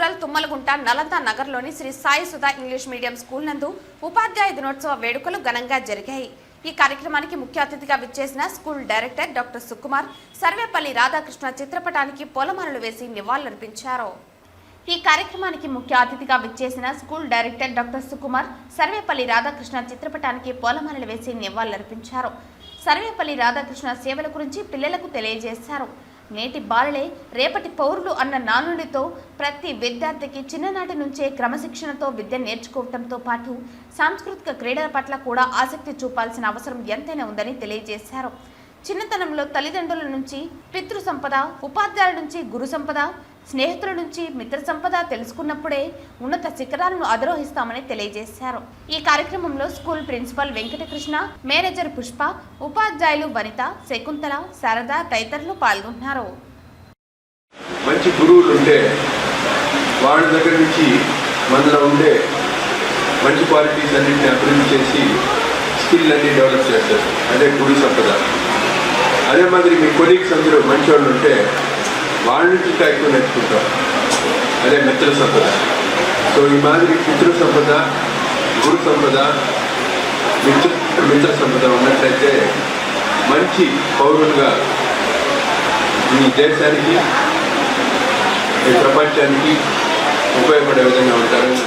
Rural Tummalagunta Nalanda నగర్లోని Sri Sai Sudha English medium school నందు ఉపాధ్యాయ దినోత్సవ వేడుకలు ఘనంగా జరిగాయి। ఈ కార్యక్రమానికి ముఖ్య అతిథిగా విచ్చేసిన school director doctor Sukumar Sarvepalli Radhakrishna చిత్రపటానికి పూలమాలలు వేసి నివాళులర్పించారు। ఈ కార్యక్రమానికి ముఖ్య అతిథిగా విచ్చేసిన school director doctor Sukumar Sarvepalli Radhakrishna చిత్రపటానికి పూలమాలలు వేసి నివాళులర్పించారు। సర్వేపల్లి రాధాకృష్ణ సేవల గురించి పిల్లలకు తెలియజేశారు। నేటి బాలలే రేపటి పౌరులు అన్న నానుడితో ప్రతి విద్యార్థికి చిన్ననాటి నుంచే క్రమశిక్షణతో విద్య నేర్చుకోవడంతో పాటు సాంస్కృతిక క్రీడల పట్ల కూడా ఆసక్తి చూపాల్సిన అవసరం ఎంతైనా ఉందని తెలియజేశారు। చిన్నతనంలో తల్లిదండ్రుల నుంచి పితృ సంపద, ఉపాధ్యాయుల నుంచి గురు సంపద, స్నేహితుల నుంచి మిత్ర సంపద తెలుసుకున్నప్పుడే ఉన్నత శిఖరాలను అధిరోహిస్తామని తెలియజేశారు। ఈ కార్యక్రమంలో school principal Venkatakrishna, manager Pushpa, ఉపాధ్యాయులు వనిత, శకుంతల, శారద తదితరులు పాల్గొన్నారు। మంచి గురువులు ఉంటే వాళ్ళ దగ్గర నుంచి మనలో ఉండే మంచి క్వాలిటీస్ అన్నింటినీ అభివృద్ధి చేసి స్కిల్ అన్ని డెవలప్ చేస్తారు। అదే గురు సంపద। అదే మాదిరి మీ కొలీగ్స్ అందరూ మంచి వాళ్ళు ఉంటే వాళ్ళ నుంచి ఇంకా ఎక్కువ నేర్చుకుంటాం। అదే మిత్ర సంపద। సో ఈ మాదిరి పితృ సంపద, గురు సంపద, మిత్ర సంపద ఉన్నట్లయితే మంచి పౌరులుగా ఈ దేశానికి, ఈ ప్రపంచానికి ఉపయోగపడే విధంగా ఉంటారని